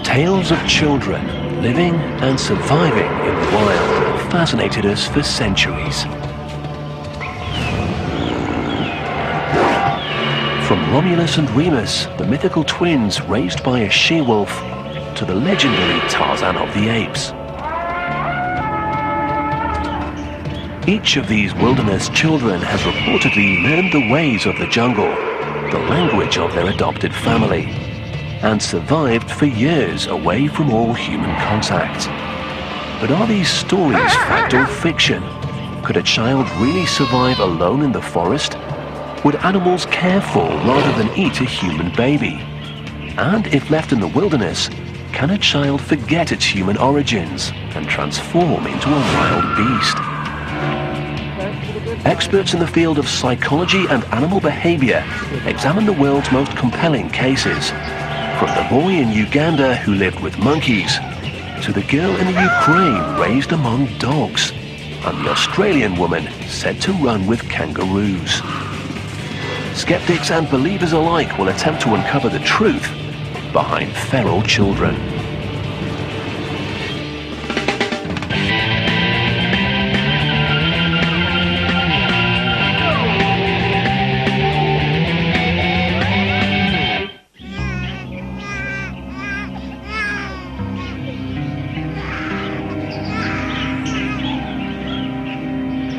Tales of children living and surviving in the wild have fascinated us for centuries. From Romulus and Remus, the mythical twins raised by a she-wolf, to the legendary Tarzan of the apes. Each of these wilderness children has reportedly learned the ways of the jungle, the language of their adopted family, and survived for years away from all human contact. But are these stories fact or fiction? Could a child really survive alone in the forest? Would animals care for rather than eat a human baby? And if left in the wilderness, can a child forget its human origins and transform into a wild beast? Experts in the field of psychology and animal behavior examine the world's most compelling cases, from the boy in Uganda who lived with monkeys, to the girl in the Ukraine raised among dogs, and the Australian woman said to run with kangaroos. Skeptics and believers alike will attempt to uncover the truth behind feral children.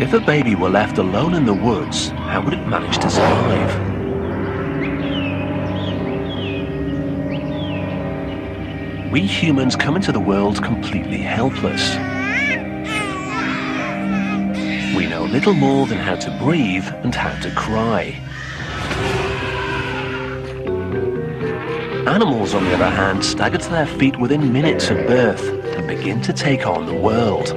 If a baby were left alone in the woods, how would it manage to survive? We humans come into the world completely helpless. We know little more than how to breathe and how to cry. Animals, on the other hand, stagger to their feet within minutes of birth and begin to take on the world.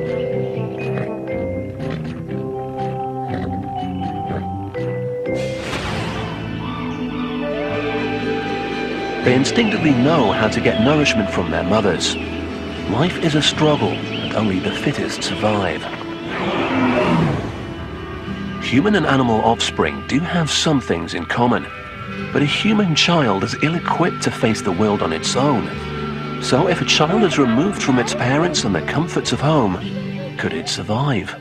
They instinctively know how to get nourishment from their mothers. Life is a struggle, and only the fittest survive. Human and animal offspring do have some things in common, but a human child is ill-equipped to face the world on its own. So if a child is removed from its parents and the comforts of home, could it survive?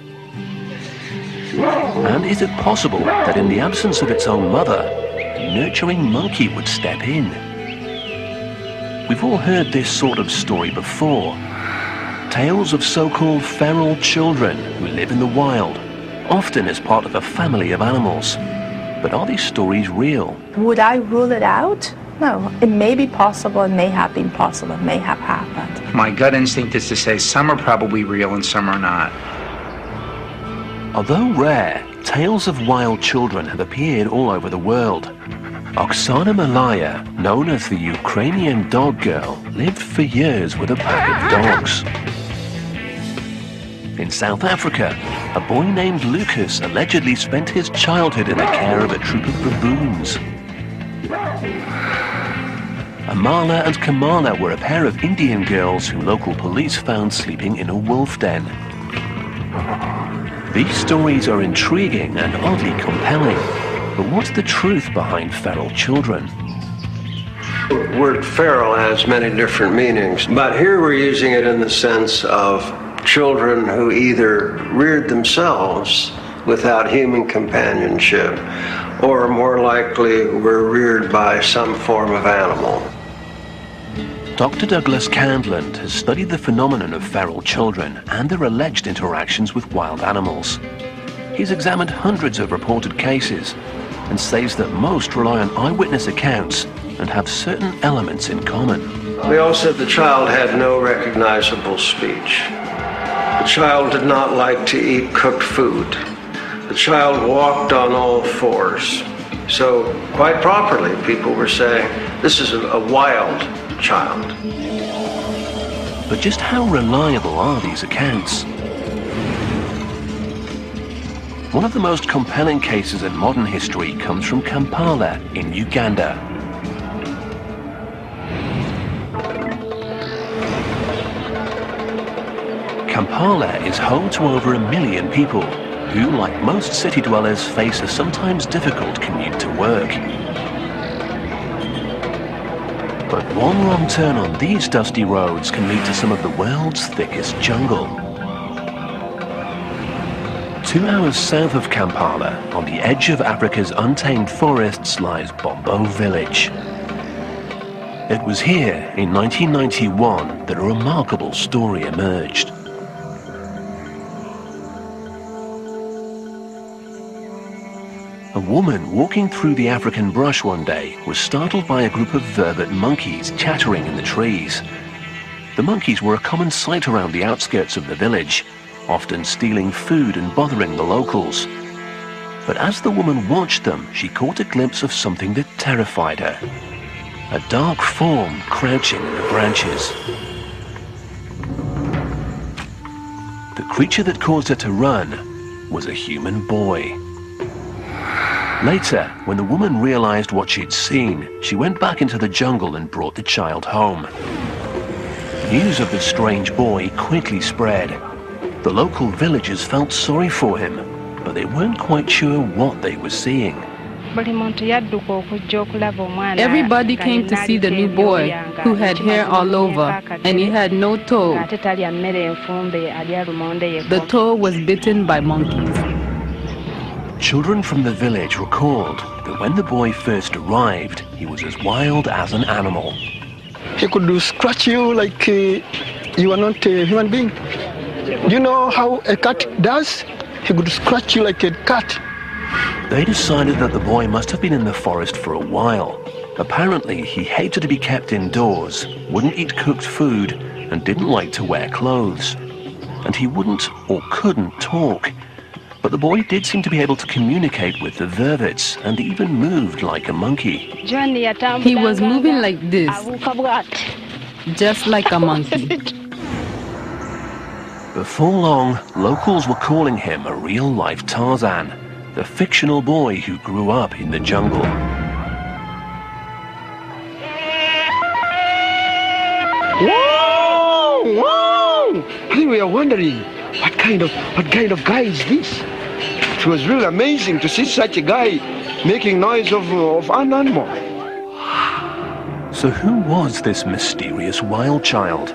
And is it possible that in the absence of its own mother, a nurturing monkey would step in? We've all heard this sort of story before. Tales of so-called feral children who live in the wild, often as part of a family of animals. But are these stories real? Would I rule it out? No. It may be possible, it may have been possible, it may have happened. My gut instinct is to say some are probably real and some are not. Although rare, tales of wild children have appeared all over the world. Oksana Malaya, known as the Ukrainian dog girl, lived for years with a pack of dogs. In South Africa, a boy named Lucas allegedly spent his childhood in the care of a troop of baboons. Amala and Kamala were a pair of Indian girls who local police found sleeping in a wolf den. These stories are intriguing and oddly compelling. But what's the truth behind feral children? The word feral has many different meanings, but here we're using it in the sense of children who either reared themselves without human companionship, or more likely were reared by some form of animal. Dr. Douglas Candland has studied the phenomenon of feral children and their alleged interactions with wild animals. He's examined hundreds of reported cases and says that most rely on eyewitness accounts and have certain elements in common. We all said the child had no recognizable speech. The child did not like to eat cooked food. The child walked on all fours. So quite properly, people were saying, this is a wild child. But just how reliable are these accounts? One of the most compelling cases in modern history comes from Kampala in Uganda. Kampala is home to over 1 million people who, like most city dwellers, face a sometimes difficult commute to work. But one wrong turn on these dusty roads can lead to some of the world's thickest jungle. 2 hours south of Kampala, on the edge of Africa's untamed forests, lies Bombo Village. It was here, in 1991, that a remarkable story emerged. A woman walking through the African brush one day was startled by a group of vervet monkeys chattering in the trees. The monkeys were a common sight around the outskirts of the village, often stealing food and bothering the locals. But as the woman watched them, she caught a glimpse of something that terrified her. A dark form crouching in the branches. The creature that caused her to run was a human boy. Later, when the woman realized what she'd seen, she went back into the jungle and brought the child home. News of the strange boy quickly spread. The local villagers felt sorry for him, but they weren't quite sure what they were seeing. Everybody came to see the new boy, who had hair all over, and he had no toe. The toe was bitten by monkeys. Children from the village recalled that when the boy first arrived, he was as wild as an animal. He could scratch you like you are not a human being. Do you know how a cat does? He could scratch you like a cat. They decided that the boy must have been in the forest for a while. Apparently, he hated to be kept indoors, wouldn't eat cooked food, and didn't like to wear clothes. And he wouldn't or couldn't talk. But the boy did seem to be able to communicate with the vervets and even moved like a monkey. He was moving like this, just like a monkey. Before long, locals were calling him a real-life Tarzan, the fictional boy who grew up in the jungle. Whoa! Whoa! I think we are wondering, what kind of guy is this? It was really amazing to see such a guy making noise of an animal. So who was this mysterious wild child?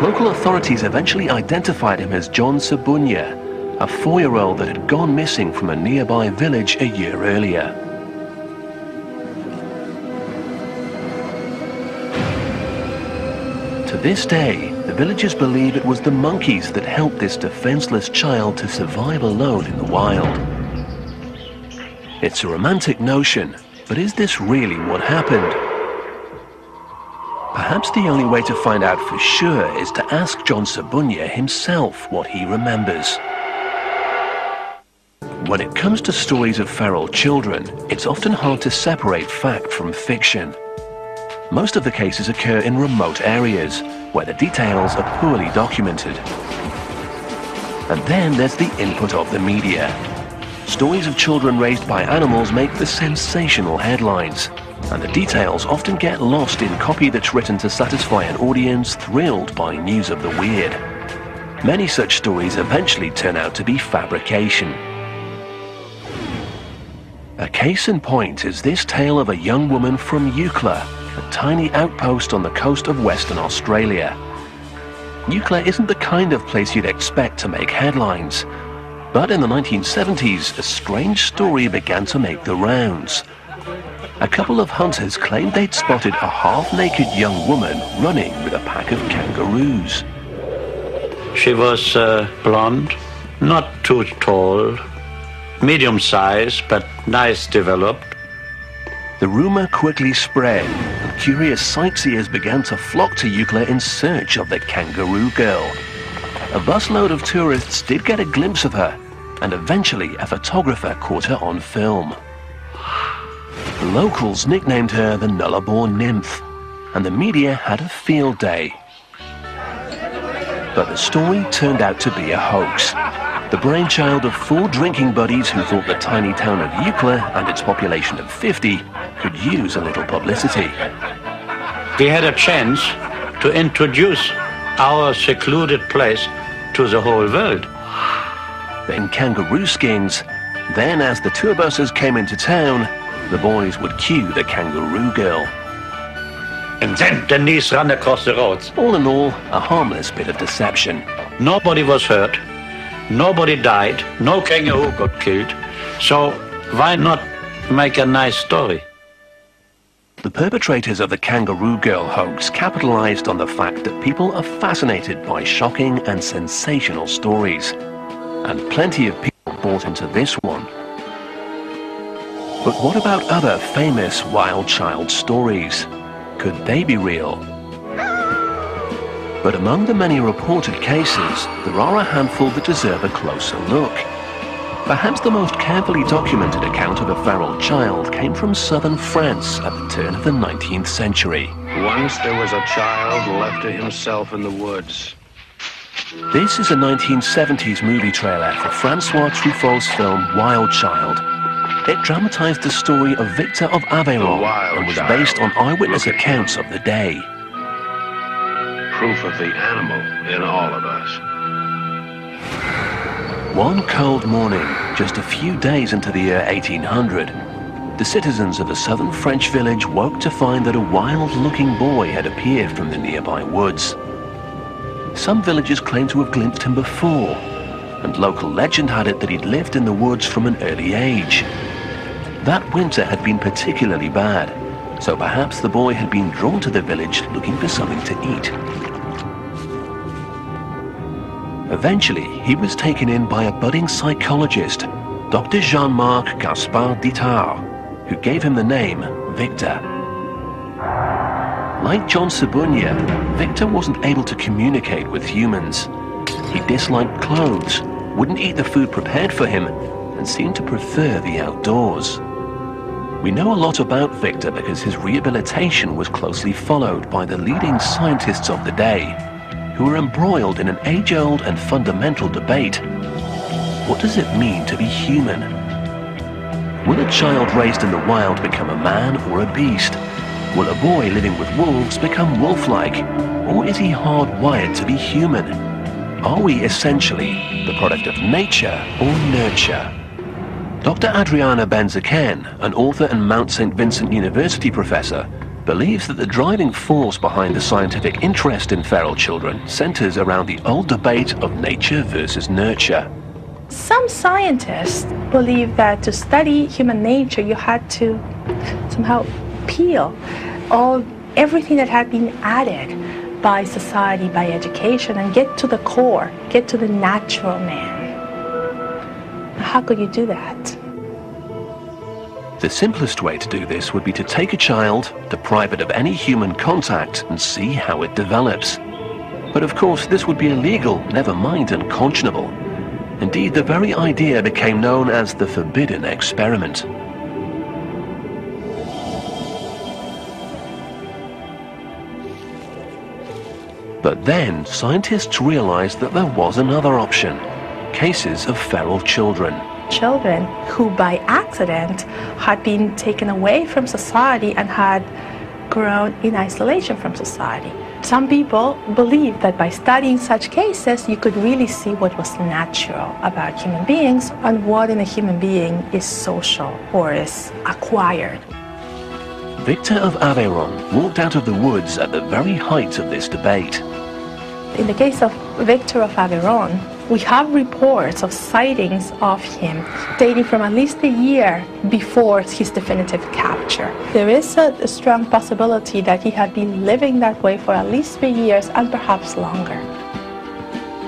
Local authorities eventually identified him as John Sabunya, a 4-year-old that had gone missing from a nearby village a year earlier. To this day, the villagers believe it was the monkeys that helped this defenseless child to survive alone in the wild. It's a romantic notion, but is this really what happened? Perhaps the only way to find out for sure is to ask John Sabunya himself what he remembers. When it comes to stories of feral children, it's often hard to separate fact from fiction. Most of the cases occur in remote areas, where the details are poorly documented. And then there's the input of the media. Stories of children raised by animals make the sensational headlines, and the details often get lost in copy that's written to satisfy an audience thrilled by news of the weird. Many such stories eventually turn out to be fabrication. A case in point is this tale of a young woman from Eucla, a tiny outpost on the coast of Western Australia. Eucla isn't the kind of place you'd expect to make headlines, but in the 1970s, a strange story began to make the rounds. A couple of hunters claimed they'd spotted a half-naked young woman running with a pack of kangaroos. She was blonde, not too tall, medium size, but nice developed. The rumor quickly spread, and curious sightseers began to flock to Eucla in search of the kangaroo girl. A busload of tourists did get a glimpse of her, and eventually a photographer caught her on film. The locals nicknamed her the Nullarbor Nymph, and the media had a field day. But the story turned out to be a hoax. The brainchild of 4 drinking buddies who thought the tiny town of Eucla and its population of 50 could use a little publicity. We had a chance to introduce our secluded place to the whole world. Then kangaroo skins. Then as the tour buses came into town, the boys would cue the kangaroo girl. And then Denise ran across the road. All in all, a harmless bit of deception. Nobody was hurt. Nobody died. No kangaroo got killed. So why not make a nice story? The perpetrators of the Kangaroo Girl hoax capitalized on the fact that people are fascinated by shocking and sensational stories. And plenty of people bought into this one. But what about other famous wild child stories? Could they be real? But among the many reported cases, there are a handful that deserve a closer look. Perhaps the most carefully documented account of a feral child came from southern France at the turn of the 19th century. Once there was a child left to himself in the woods. This is a 1970s movie trailer for Francois Truffaut's film Wild Child. It dramatized the story of Victor of Aveyron and was based on eyewitness accounts of the day. Proof of the animal in all of us. One cold morning, just a few days into the year 1800, the citizens of a southern French village woke to find that a wild-looking boy had appeared from the nearby woods. Some villagers claimed to have glimpsed him before, and local legend had it that he'd lived in the woods from an early age. That winter had been particularly bad, so perhaps the boy had been drawn to the village looking for something to eat. Eventually, he was taken in by a budding psychologist, Dr. Jean-Marc Gaspard Dittard, who gave him the name Victor. Like John Sabunia, Victor wasn't able to communicate with humans. He disliked clothes, wouldn't eat the food prepared for him, and seemed to prefer the outdoors. We know a lot about Victor because his rehabilitation was closely followed by the leading scientists of the day, who were embroiled in an age-old and fundamental debate. What does it mean to be human? Will a child raised in the wild become a man or a beast? Will a boy living with wolves become wolf-like? Or is he hardwired to be human? Are we essentially the product of nature or nurture? Dr. Adriana Benzaken, an author and Mount St. Vincent University professor, believes that the driving force behind the scientific interest in feral children centers around the old debate of nature versus nurture. Some scientists believe that to study human nature, you had to somehow peel everything that had been added by society, by education, and get to the core, get to the natural man. How could you do that? The simplest way to do this would be to take a child, deprive it of any human contact, and see how it develops. But of course, this would be illegal, never mind unconscionable. Indeed, the very idea became known as the forbidden experiment. But then, scientists realized that there was another option: cases of feral children. Children who by accident had been taken away from society and had grown in isolation from society. Some people believe that by studying such cases, you could really see what was natural about human beings and what in a human being is social or is acquired. Victor of Aveyron walked out of the woods at the very height of this debate. In the case of Victor of Aveyron, we have reports of sightings of him dating from at least a year before his definitive capture. There is a strong possibility that he had been living that way for at least 3 years and perhaps longer.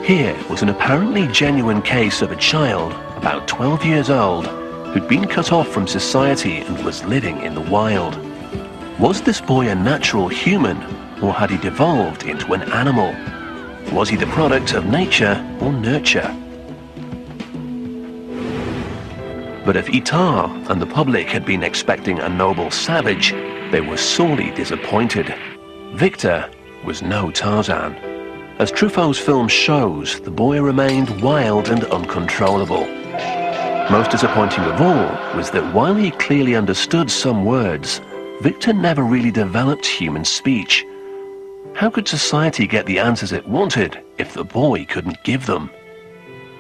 Here was an apparently genuine case of a child, about 12 years old, who'd been cut off from society and was living in the wild. Was this boy a natural human, or had he devolved into an animal? Was he the product of nature or nurture? But if Itard and the public had been expecting a noble savage, they were sorely disappointed. Victor was no Tarzan. As Truffaut's film shows, the boy remained wild and uncontrollable. Most disappointing of all was that while he clearly understood some words, Victor never really developed human speech. How could society get the answers it wanted if the boy couldn't give them?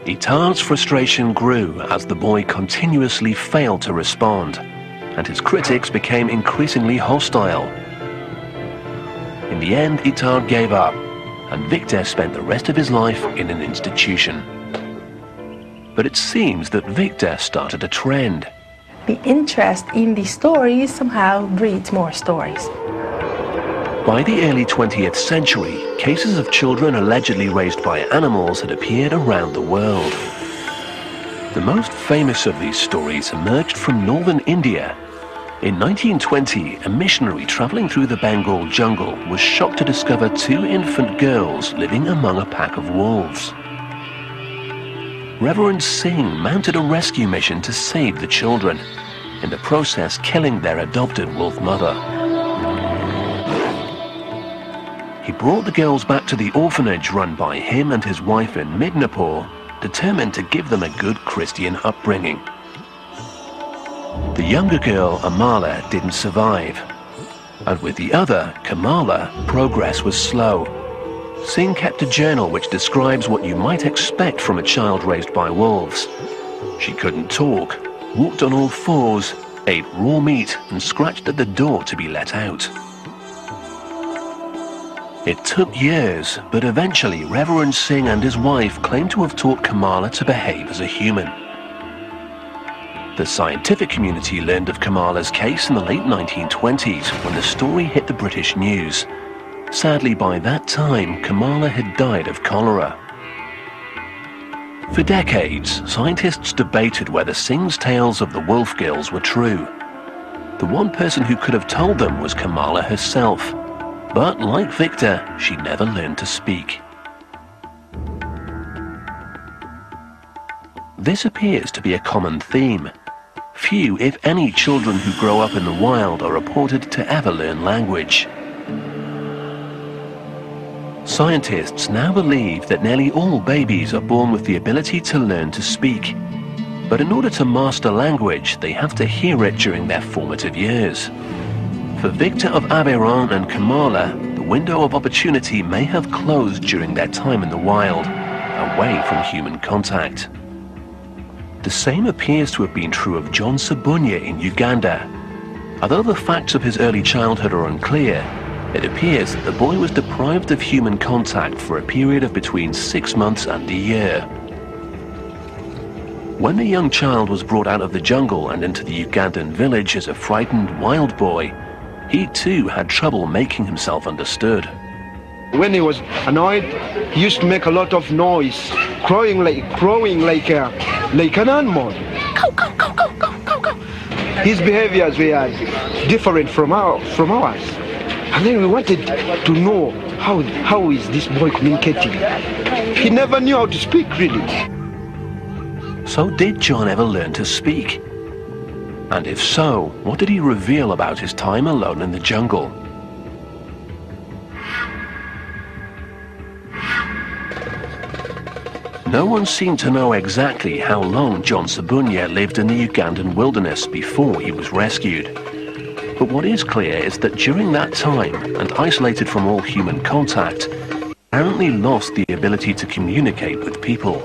Itard's frustration grew as the boy continuously failed to respond, and his critics became increasingly hostile. In the end, Itar gave up, and Victor spent the rest of his life in an institution. But it seems that Victor started a trend. The interest in these stories somehow breeds more stories. By the early 20th century, cases of children allegedly raised by animals had appeared around the world. The most famous of these stories emerged from northern India. In 1920, a missionary traveling through the Bengal jungle was shocked to discover 2 infant girls living among a pack of wolves. Reverend Singh mounted a rescue mission to save the children, in the process killing their adopted wolf mother. He brought the girls back to the orphanage run by him and his wife in Midnapore, determined to give them a good Christian upbringing. The younger girl, Amala, didn't survive, and with the other, Kamala, progress was slow. Singh kept a journal which describes what you might expect from a child raised by wolves. She couldn't talk, walked on all fours, ate raw meat, and scratched at the door to be let out. It took years, but eventually Reverend Singh and his wife claimed to have taught Kamala to behave as a human. The scientific community learned of Kamala's case in the late 1920s when the story hit the British news. Sadly, by that time, Kamala had died of cholera. For decades, scientists debated whether Singh's tales of the wolf girls were true. The one person who could have told them was Kamala herself. But like Victor, she never learned to speak. This appears to be a common theme. Few, if any, children who grow up in the wild are reported to ever learn language. Scientists now believe that nearly all babies are born with the ability to learn to speak. But in order to master language, they have to hear it during their formative years. For Victor of Aveyron and Kamala, the window of opportunity may have closed during their time in the wild, away from human contact. The same appears to have been true of John Sabunya in Uganda. Although the facts of his early childhood are unclear, it appears that the boy was deprived of human contact for a period of between 6 months and a year. When the young child was brought out of the jungle and into the Ugandan village as a frightened wild boy, he too had trouble making himself understood. When he was annoyed, he used to make a lot of noise, crowing like an animal. His behaviors were different from ours. And then we wanted to know how is this boy communicating. He never knew how to speak, really. So did John ever learn to speak? And if so, what did he reveal about his time alone in the jungle? No one seemed to know exactly how long John Sabunya lived in the Ugandan wilderness before he was rescued. But what is clear is that during that time, and isolated from all human contact, he apparently lost the ability to communicate with people.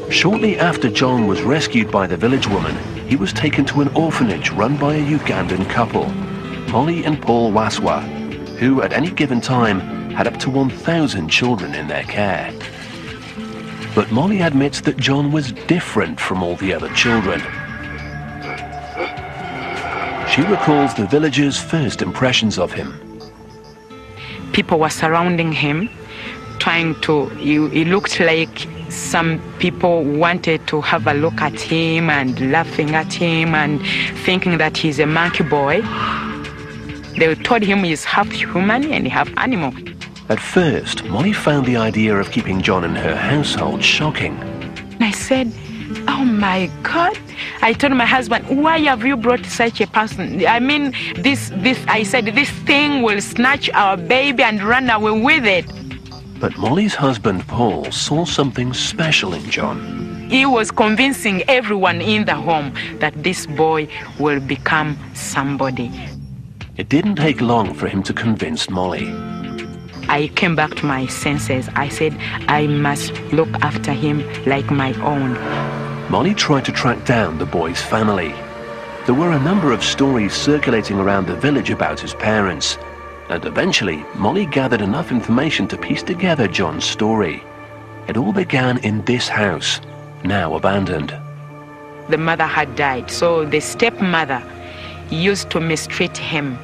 Shortly after John was rescued by the village woman, he was taken to an orphanage run by a Ugandan couple, Molly and Paul Waswa, who at any given time had up to 1,000 children in their care. But Molly admits that John was different from all the other children. She recalls the villagers' first impressions of him. People were surrounding him, he looked like some people wanted to have a look at him and laughing at him and thinking that he's a monkey boy. They told him he's half human and half animal. At first, Molly found the idea of keeping John in her household shocking. I said, oh my God. I told my husband, why have you brought such a person? I mean, I said, this thing will snatch our baby and run away with it. But Molly's husband, Paul, saw something special in John. He was convincing everyone in the home that this boy will become somebody. It didn't take long for him to convince Molly. I came back to my senses. I said, I must look after him like my own. Molly tried to track down the boy's family. There were a number of stories circulating around the village about his parents, and eventually Molly gathered enough information to piece together John's story. It all began in this house, now abandoned. The mother had died, so the stepmother used to mistreat him.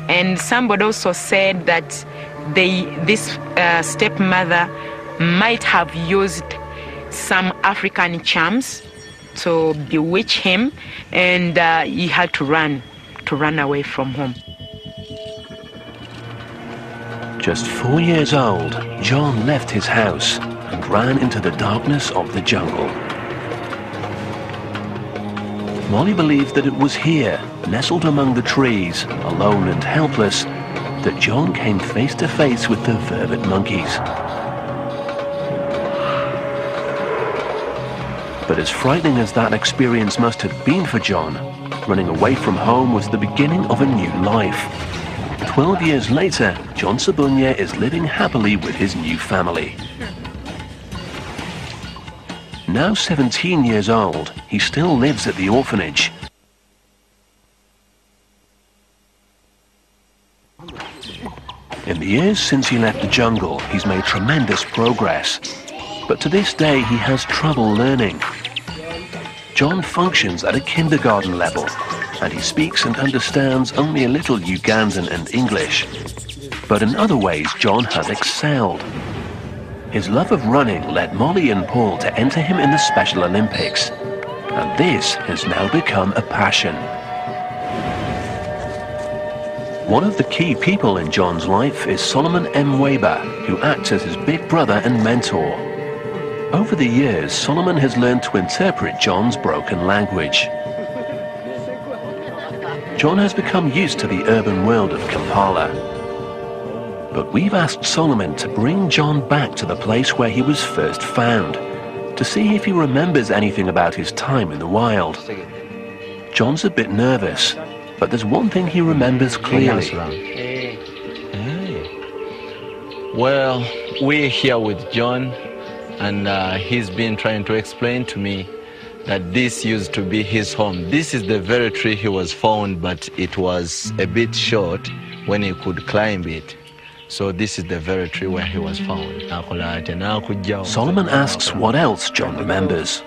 And somebody also said that this stepmother might have used some African charms to bewitch him, and he had to run away from home. Just 4 years old, John left his house and ran into the darkness of the jungle. Molly believed that it was here, nestled among the trees, alone and helpless, that John came face to face with the vervet monkeys. But as frightening as that experience must have been for John, running away from home was the beginning of a new life. 12 years later, John Sabunya is living happily with his new family. Now 17 years old, he still lives at the orphanage. In the years since he left the jungle, he's made tremendous progress. But to this day, he has trouble learning. John functions at a kindergarten level, and he speaks and understands only a little Ugandan and English. But in other ways, John has excelled. His love of running led Molly and Paul to enter him in the Special Olympics, and this has now become a passion. One of the key people in John's life is Solomon M. Weber, who acts as his big brother and mentor. Over the years, Solomon has learned to interpret John's broken language. John has become used to the urban world of Kampala. But we've asked Solomon to bring John back to the place where he was first found, to see if he remembers anything about his time in the wild. John's a bit nervous, but there's one thing he remembers clearly. Well, we're here with John, and he's been trying to explain to me that this used to be his home. This is the very tree he was found, but it was a bit short when he could climb it. So this is the very tree where he was found. Solomon asks what else John remembers.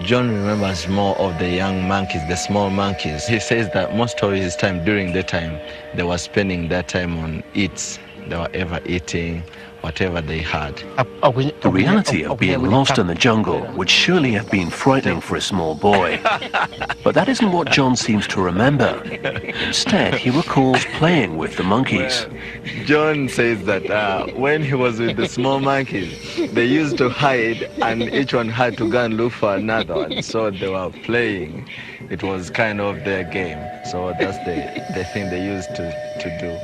John remembers more of the young monkeys, the small monkeys. He says that most of his time, during the time, they were spending their time on eats. They were ever eating whatever they had. The reality of being lost in the jungle would surely have been frightening for a small boy. But that isn't what John seems to remember. Instead, he recalls playing with the monkeys. John says that when he was with the small monkeys, they used to hide, and each one had to go and look for another one. So they were playing. It was kind of their game. So that's the thing they used to do.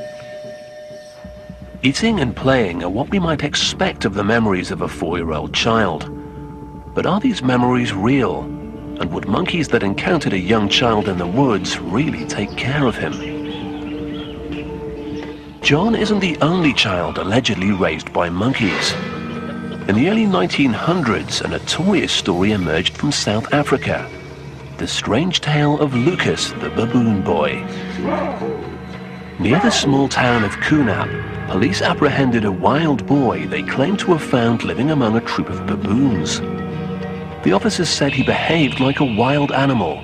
Eating and playing are what we might expect of the memories of a 4-year-old child. But are these memories real? And would monkeys that encountered a young child in the woods really take care of him? John isn't the only child allegedly raised by monkeys. In the early 1900s, a notorious story emerged from South Africa. The strange tale of Lucas, the baboon boy. Near the small town of Kunap, police apprehended a wild boy they claimed to have found living among a troop of baboons. The officers said he behaved like a wild animal.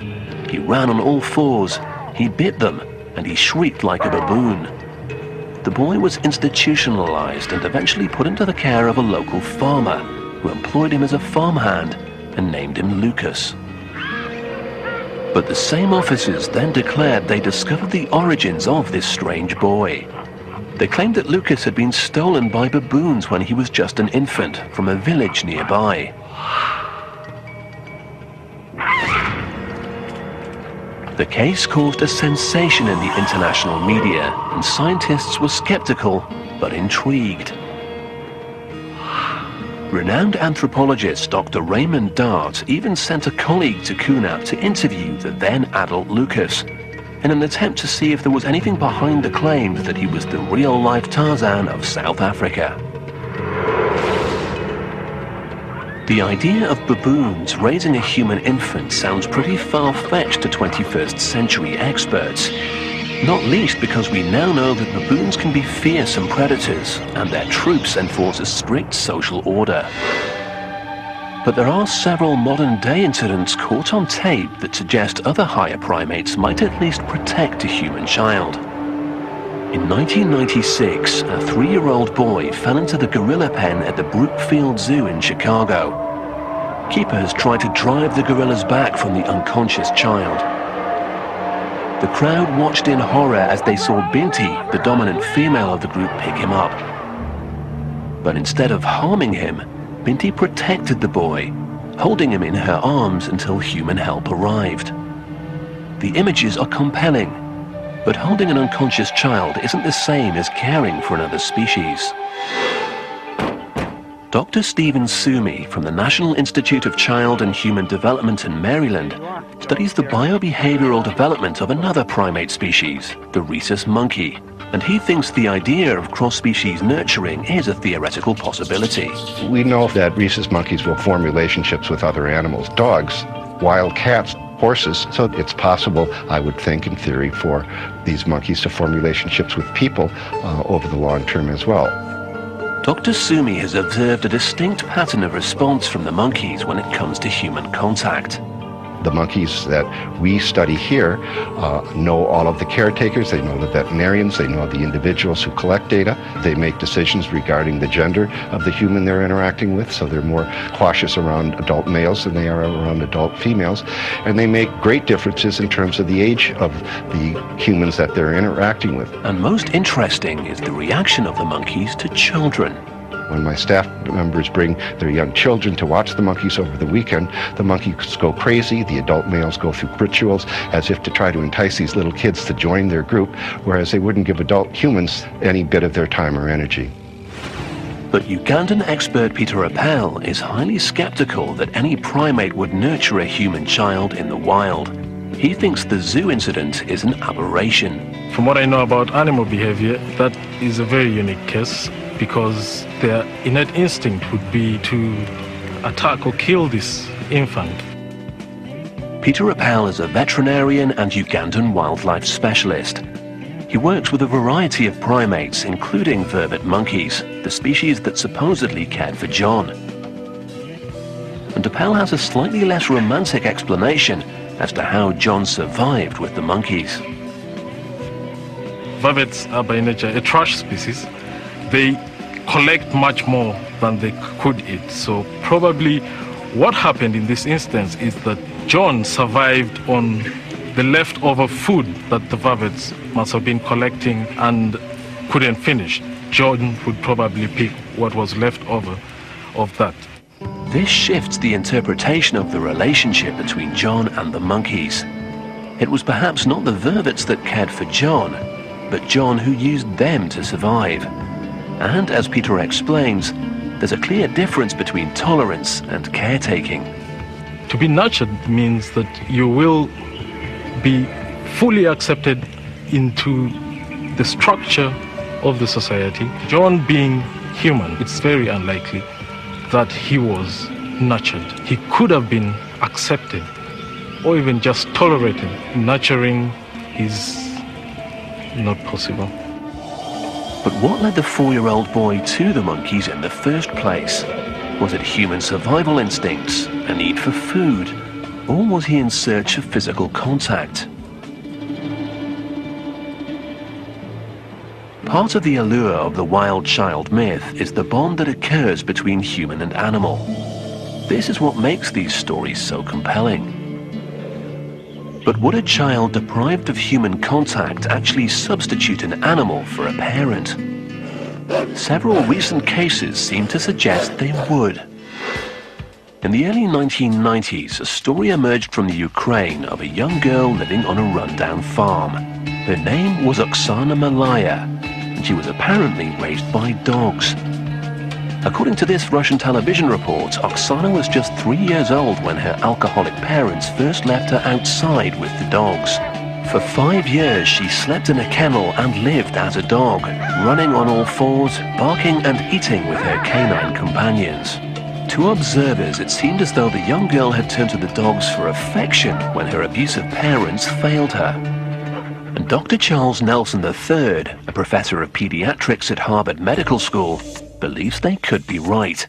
He ran on all fours, he bit them, and he shrieked like a baboon. The boy was institutionalized and eventually put into the care of a local farmer, who employed him as a farmhand and named him Lucas. But the same officers then declared they discovered the origins of this strange boy. They claimed that Lucas had been stolen by baboons when he was just an infant from a village nearby. The case caused a sensation in the international media, and scientists were skeptical but intrigued. Renowned anthropologist Dr. Raymond Dart even sent a colleague to Kunap to interview the then adult Lucas, in an attempt to see if there was anything behind the claims that he was the real-life Tarzan of South Africa. The idea of baboons raising a human infant sounds pretty far-fetched to 21st century experts, not least because we now know that baboons can be fearsome predators and their troops enforce a strict social order. But there are several modern-day incidents caught on tape that suggest other higher primates might at least protect a human child. In 1996, a 3-year-old boy fell into the gorilla pen at the Brookfield Zoo in Chicago. Keepers tried to drive the gorillas back from the unconscious child. The crowd watched in horror as they saw Binti, the dominant female of the group, pick him up. But instead of harming him, Binti protected the boy, holding him in her arms until human help arrived. The images are compelling, but holding an unconscious child isn't the same as caring for another species. Dr. Stephen Sumi from the National Institute of Child and Human Development in Maryland studies the biobehavioral development of another primate species, the rhesus monkey, and he thinks the idea of cross-species nurturing is a theoretical possibility. We know that rhesus monkeys will form relationships with other animals, dogs, wild cats, horses, so it's possible, I would think, in theory, for these monkeys to form relationships with people over the long term as well. Dr. Sumi has observed a distinct pattern of response from the monkeys when it comes to human contact. The monkeys that we study here know all of the caretakers, they know the veterinarians, they know the individuals who collect data. They make decisions regarding the gender of the human they're interacting with, so they're more cautious around adult males than they are around adult females. And they make great differences in terms of the age of the humans that they're interacting with. And most interesting is the reaction of the monkeys to children. When my staff members bring their young children to watch the monkeys over the weekend, the monkeys go crazy, the adult males go through rituals as if to try to entice these little kids to join their group, whereas they wouldn't give adult humans any bit of their time or energy. But Ugandan expert Peter Appel is highly skeptical that any primate would nurture a human child in the wild. He thinks the zoo incident is an aberration. From what I know about animal behavior, that is a very unique case, because their innate instinct would be to attack or kill this infant. Peter Appel is a veterinarian and Ugandan wildlife specialist. He works with a variety of primates, including vervet monkeys, the species that supposedly cared for John. And Appel has a slightly less romantic explanation as to how John survived with the monkeys. Vervets are by nature a trash species. They collect much more than they could eat. So probably what happened in this instance is that John survived on the leftover food that the vervets must have been collecting and couldn't finish. John would probably pick what was left over of that. This shifts the interpretation of the relationship between John and the monkeys. It was perhaps not the vervets that cared for John, but John who used them to survive. And as Peter explains, there's a clear difference between tolerance and caretaking. To be nurtured means that you will be fully accepted into the structure of the society. John being human, it's very unlikely that he was nurtured. He could have been accepted or even just tolerated. Nurturing is not possible. But what led the 4-year-old boy to the monkeys in the first place? Was it human survival instincts, a need for food, or was he in search of physical contact? Part of the allure of the wild child myth is the bond that occurs between human and animal. This is what makes these stories so compelling. But would a child deprived of human contact actually substitute an animal for a parent? Several recent cases seem to suggest they would. In the early 1990s, a story emerged from the Ukraine of a young girl living on a rundown farm. Her name was Oksana Malaya, and she was apparently raised by dogs. According to this Russian television report, Oksana was just 3 years old when her alcoholic parents first left her outside with the dogs. For 5 years, she slept in a kennel and lived as a dog, running on all fours, barking and eating with her canine companions. To observers, it seemed as though the young girl had turned to the dogs for affection when her abusive parents failed her. And Dr. Charles Nelson III, a professor of pediatrics at Harvard Medical School, believes they could be right.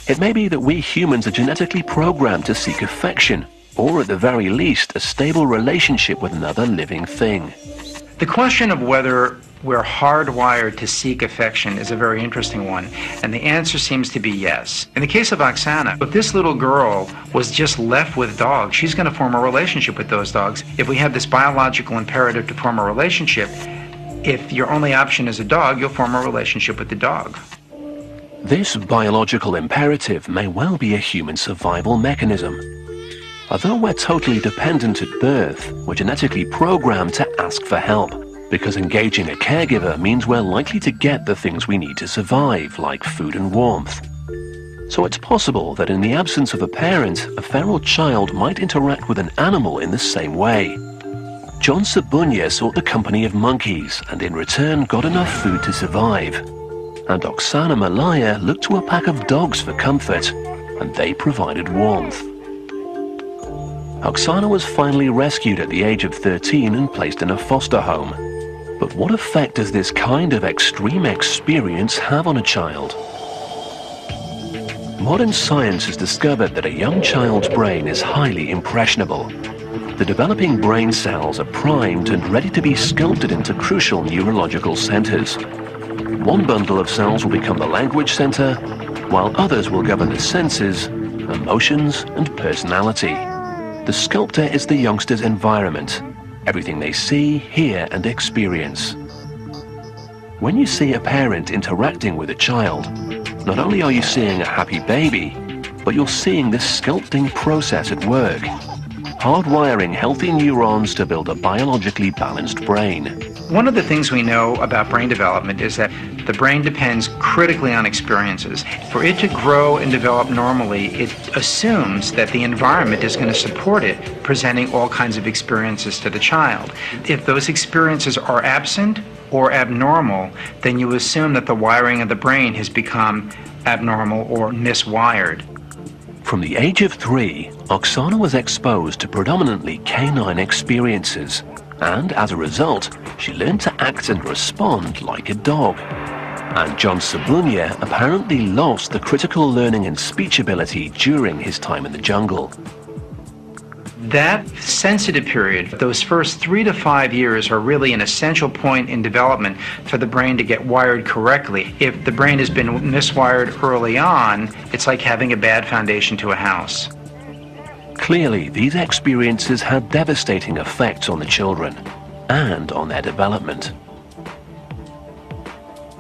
It may be that we humans are genetically programmed to seek affection, or at the very least, a stable relationship with another living thing. The question of whether we're hardwired to seek affection is a very interesting one, and the answer seems to be yes. In the case of Oksana, if this little girl was just left with dogs, she's going to form a relationship with those dogs. If we have this biological imperative to form a relationship, if your only option is a dog, you'll form a relationship with the dog. This biological imperative may well be a human survival mechanism. Although we're totally dependent at birth, we're genetically programmed to ask for help, because engaging a caregiver means we're likely to get the things we need to survive, like food and warmth. So it's possible that in the absence of a parent, a feral child might interact with an animal in the same way. John Sabunya sought the company of monkeys, and in return got enough food to survive. And Oksana Malaya looked to a pack of dogs for comfort, and they provided warmth. Oksana was finally rescued at the age of 13 and placed in a foster home. But what effect does this kind of extreme experience have on a child? Modern science has discovered that a young child's brain is highly impressionable. The developing brain cells are primed and ready to be sculpted into crucial neurological centers. One bundle of cells will become the language center, while others will govern the senses, emotions, and personality. The sculptor is the youngster's environment, everything they see, hear, and experience. When you see a parent interacting with a child, not only are you seeing a happy baby, but you're seeing this sculpting process at work, hardwiring healthy neurons to build a biologically balanced brain. One of the things we know about brain development is that the brain depends critically on experiences. For it to grow and develop normally, it assumes that the environment is going to support it, presenting all kinds of experiences to the child. If those experiences are absent or abnormal, then you assume that the wiring of the brain has become abnormal or miswired. From the age of 3, Oksana was exposed to predominantly canine experiences, and as a result, she learned to act and respond like a dog. And John Sabunya apparently lost the critical learning and speech ability during his time in the jungle. That sensitive period, those first 3 to 5 years, are really an essential point in development for the brain to get wired correctly. If the brain has been miswired early on, it's like having a bad foundation to a house. Clearly, these experiences had devastating effects on the children and on their development.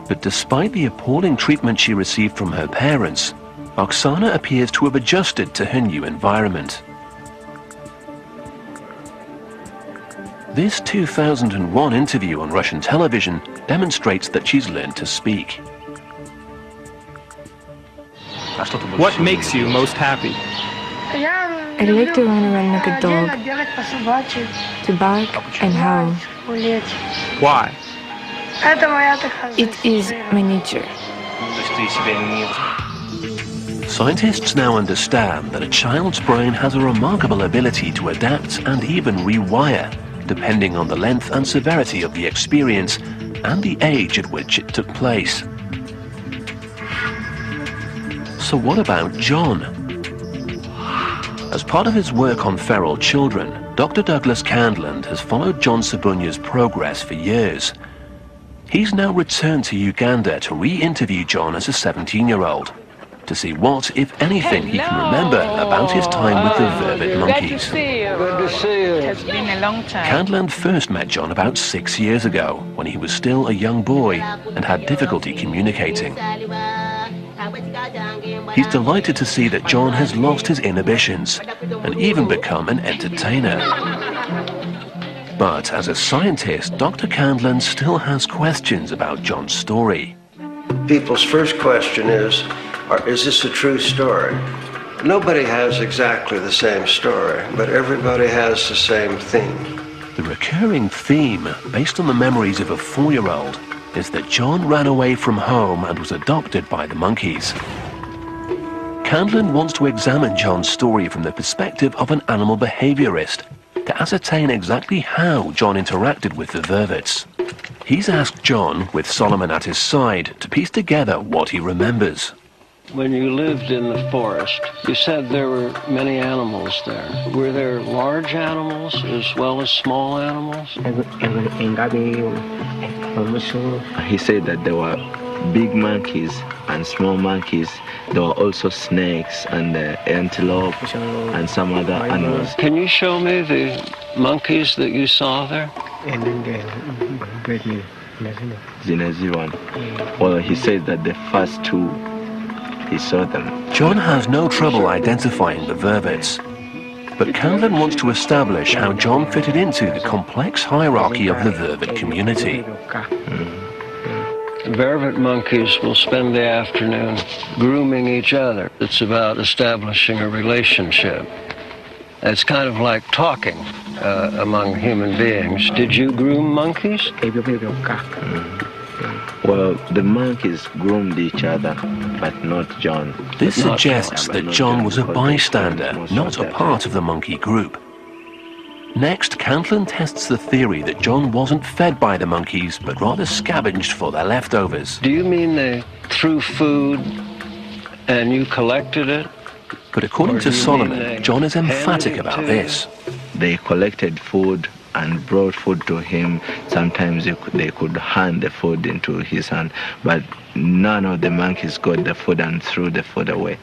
But despite the appalling treatment she received from her parents, Oksana appears to have adjusted to her new environment. This 2001 interview on Russian television demonstrates that she's learned to speak. What makes you most happy? I like to run around like a dog, to bark and howl. Why? It is my nature. Scientists now understand that a child's brain has a remarkable ability to adapt and even rewire, depending on the length and severity of the experience and the age at which it took place. So what about John? As part of his work on feral children, Dr. Douglas Candland has followed John Sabunya's progress for years. He's now returned to Uganda to re-interview John as a 17-year-old, to see what, if anything, he can remember about his time with the vervet monkeys. Good to see you. It has been a long time. Candland first met John about 6 years ago, when he was still a young boy and had difficulty communicating. He's delighted to see that John has lost his inhibitions and even become an entertainer. But as a scientist, Dr. Candland still has questions about John's story. People's first question is this a true story? Nobody has exactly the same story, but everybody has the same theme. The recurring theme, based on the memories of a 4-year-old, is that John ran away from home and was adopted by the monkeys. Candland wants to examine John's story from the perspective of an animal behaviorist to ascertain exactly how John interacted with the vervets. He's asked John, with Solomon at his side, to piece together what he remembers. When you lived in the forest, you said there were many animals there. Were there large animals as well as small animals? He said that there were big monkeys and small monkeys. There were also snakes and antelope and some other animals. Can you show me the monkeys that you saw there? Well, he said that the first two, he saw them. John has no trouble identifying the vervets, but Candland wants to establish how John fitted into the complex hierarchy of the vervet community. Vervet monkeys will spend the afternoon grooming each other. It's about establishing a relationship. It's kind of like talking among human beings. Did you groom monkeys? Well, the monkeys groomed each other, but not John. This suggests that John was a bystander, not a part of the monkey group. Next, Candland tests the theory that John wasn't fed by the monkeys, but rather scavenged for their leftovers. Do you mean they threw food and you collected it? But according to Solomon, John is emphatic about this. They collected food and brought food to him. Sometimes they could hand the food into his hand, but none of the monkeys got the food and threw the food away.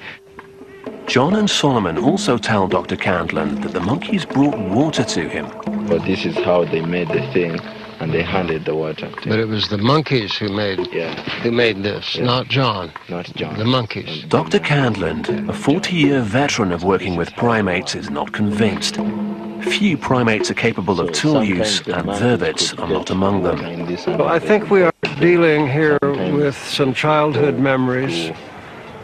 John and Solomon also tell Dr. Candland that the monkeys brought water to him. But this is how they made the thing, and they handed the water to him. But it was the monkeys who made this, not John. Not John. The monkeys. Dr. Candland, a 40-year veteran of working with primates, is not convinced. Few primates are capable of tool use, and vervets are not among them. Well, I think we are dealing here with some childhood memories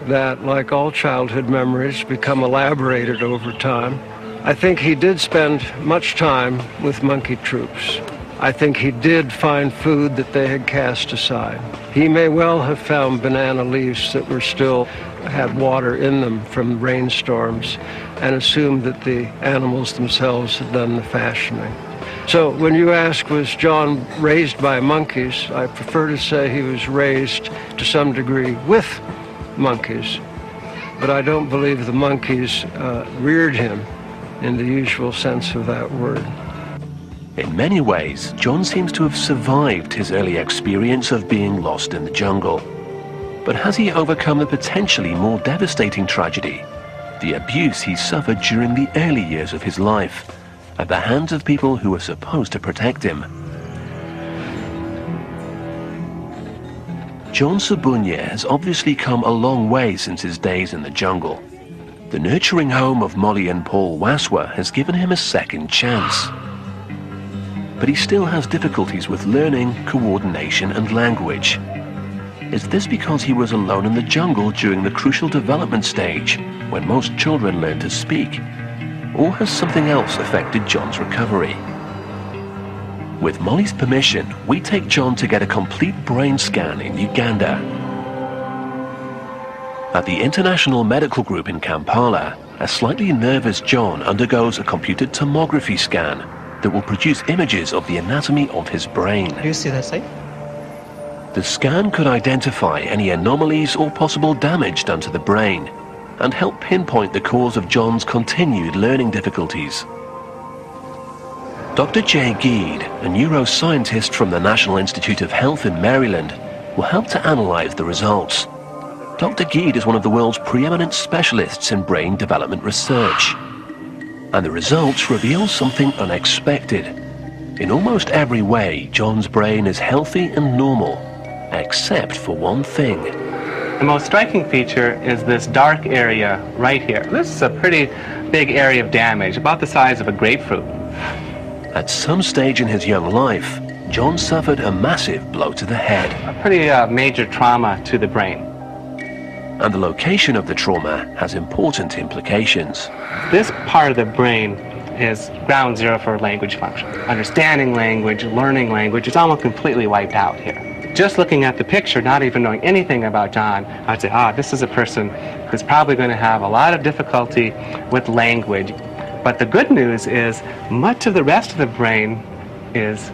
that, like all childhood memories, become elaborated over time. I think he did spend much time with monkey troops. I think he did find food that they had cast aside. He may well have found banana leaves that were still had water in them from rainstorms and assumed that the animals themselves had done the fashioning. So when you ask, was John raised by monkeys, I prefer to say he was raised to some degree with monkeys. But I don't believe the monkeys reared him in the usual sense of that word. In many ways, John seems to have survived his early experience of being lost in the jungle. But has he overcome the potentially more devastating tragedy, the abuse he suffered during the early years of his life, at the hands of people who were supposed to protect him? John Sabunye has obviously come a long way since his days in the jungle. The nurturing home of Molly and Paul Waswa has given him a second chance. But he still has difficulties with learning, coordination and language. Is this because he was alone in the jungle during the crucial development stage, when most children learn to speak? Or has something else affected John's recovery? With Molly's permission, we take John to get a complete brain scan in Uganda. At the International Medical Group in Kampala, a slightly nervous John undergoes a computed tomography scan that will produce images of the anatomy of his brain. Do you see that side? The scan could identify any anomalies or possible damage done to the brain and help pinpoint the cause of John's continued learning difficulties. Dr. Jay Geed, a neuroscientist from the National Institute of Health in Maryland, will help to analyze the results. Dr. Geed is one of the world's preeminent specialists in brain development research. And the results reveal something unexpected. In almost every way, John's brain is healthy and normal, except for one thing. The most striking feature is this dark area right here. This is a pretty big area of damage, about the size of a grapefruit. At some stage in his young life, John suffered a massive blow to the head. A pretty major trauma to the brain. And the location of the trauma has important implications. This part of the brain is ground zero for language function. Understanding language, learning language, it's almost completely wiped out here. just looking at the picture, not even knowing anything about John, I'd say, this is a person who's probably going to have a lot of difficulty with language. But the good news is much of the rest of the brain is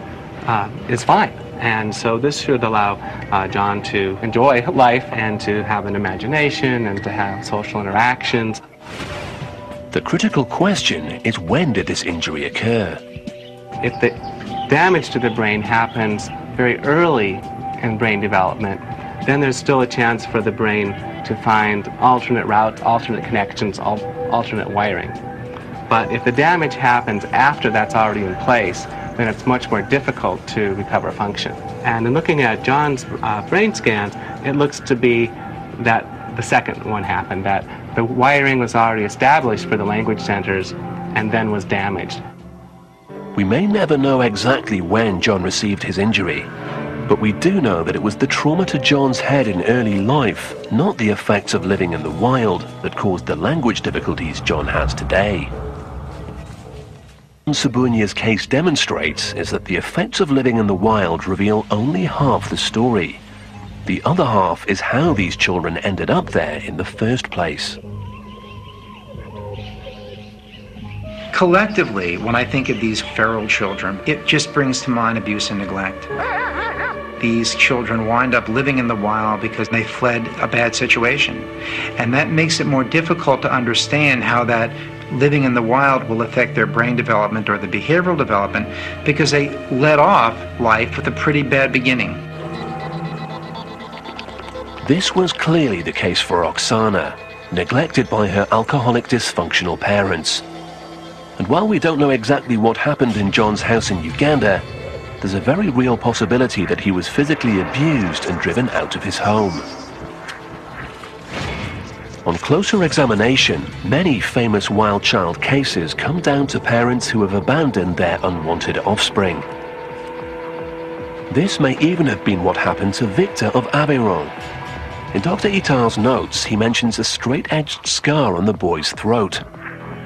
fine. And so this should allow John to enjoy life and to have an imagination and to have social interactions. The critical question is, when did this injury occur? If the damage to the brain happens very early in brain development, then there's still a chance for the brain to find alternate routes, alternate connections, alternate wiring. But if the damage happens after that's already in place, then it's much more difficult to recover function. And in looking at John's brain scans, it looks to be that the second one happened, that the wiring was already established for the language centers and then was damaged. We may never know exactly when John received his injury, but we do know that it was the trauma to John's head in early life, not the effects of living in the wild, that caused the language difficulties John has today. What Sabunya's case demonstrates is that the effects of living in the wild reveal only half the story. The other half is how these children ended up there in the first place. Collectively, when I think of these feral children, it just brings to mind abuse and neglect. These children wind up living in the wild because they fled a bad situation. And that makes it more difficult to understand how that living in the wild will affect their brain development or the behavioral development, because they led off life with a pretty bad beginning. This was clearly the case for Oksana, neglected by her alcoholic dysfunctional parents. And while we don't know exactly what happened in John's house in Uganda, there's a very real possibility that he was physically abused and driven out of his home. On closer examination, many famous wild child cases come down to parents who have abandoned their unwanted offspring. This may even have been what happened to Victor of Aveyron. In Dr. Itard's notes, he mentions a straight-edged scar on the boy's throat.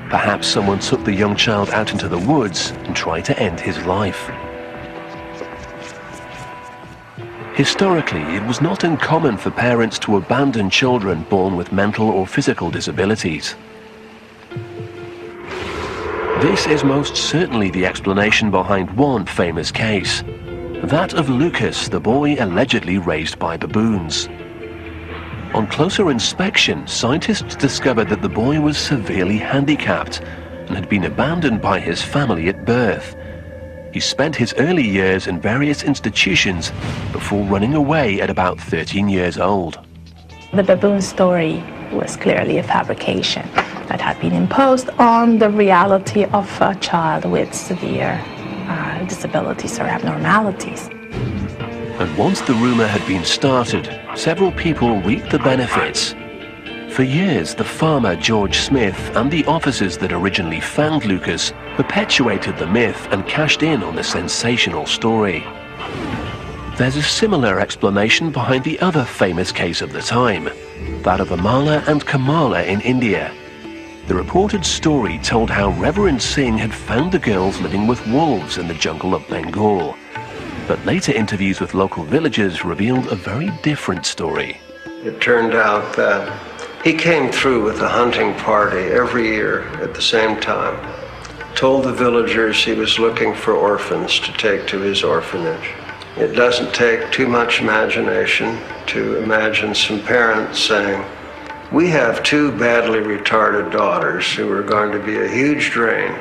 Perhaps someone took the young child out into the woods and tried to end his life. Historically, it was not uncommon for parents to abandon children born with mental or physical disabilities. This is most certainly the explanation behind one famous case, that of Lucas, the boy allegedly raised by baboons. On closer inspection, scientists discovered that the boy was severely handicapped and had been abandoned by his family at birth. He spent his early years in various institutions before running away at about 13 years old. The baboon story was clearly a fabrication that had been imposed on the reality of a child with severe disabilities or abnormalities. And once the rumor had been started, several people reaped the benefits. For years, the farmer George Smith and the officers that originally found Lucas perpetuated the myth and cashed in on the sensational story. There's a similar explanation behind the other famous case of the time, that of Amala and Kamala in India. The reported story told how Reverend Singh had found the girls living with wolves in the jungle of Bengal. But later interviews with local villagers revealed a very different story. It turned out that he came through with a hunting party every year at the same time, told the villagers he was looking for orphans to take to his orphanage. It doesn't take too much imagination to imagine some parents saying, "We have two badly retarded daughters who are going to be a huge drain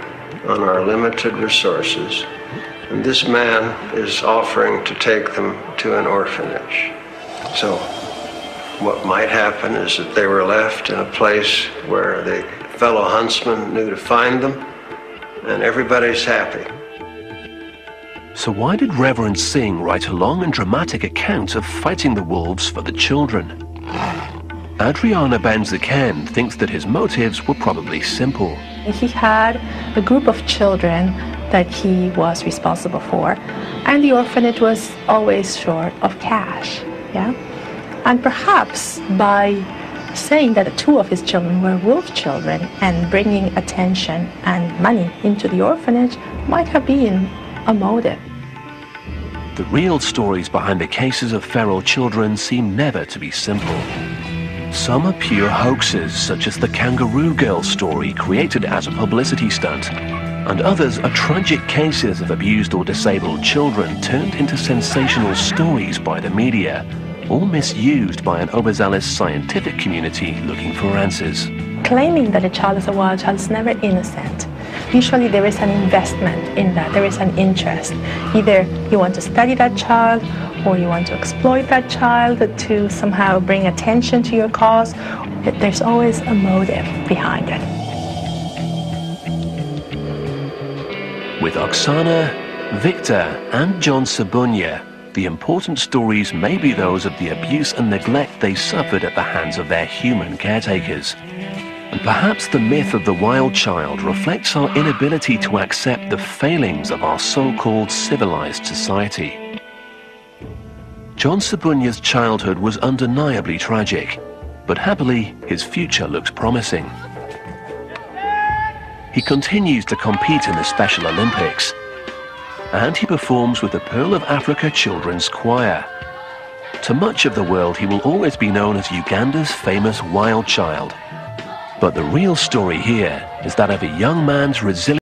on our limited resources, and this man is offering to take them to an orphanage." So what might happen is that they were left in a place where the fellow huntsman knew to find them, and everybody's happy. So why did Reverend Singh write a long and dramatic account of fighting the wolves for the children? Adriana Benzaken thinks that his motives were probably simple. He had a group of children that he was responsible for, and the orphanage was always short of cash. Yeah? And perhaps by saying that two of his children were wolf children and bringing attention and money into the orphanage might have been a motive. The real stories behind the cases of feral children seem never to be simple. Some are pure hoaxes, such as the Kangaroo Girl story created as a publicity stunt, and others are tragic cases of abused or disabled children turned into sensational stories by the media, or misused by an overzealous scientific community looking for answers. Claiming that a child is a wild child is never innocent. Usually there is an investment in that, there is an interest. Either you want to study that child, or you want to exploit that child to somehow bring attention to your cause. There's always a motive behind it. With Oksana, Victor, and John Sabunya, the important stories may be those of the abuse and neglect they suffered at the hands of their human caretakers. And perhaps the myth of the wild child reflects our inability to accept the failings of our so-called civilized society. John Sabunya's childhood was undeniably tragic, but happily, his future looks promising. He continues to compete in the Special Olympics, and he performs with the Pearl of Africa Children's Choir. To much of the world, he will always be known as Uganda's famous wild child. But the real story here is that of a young man's resilience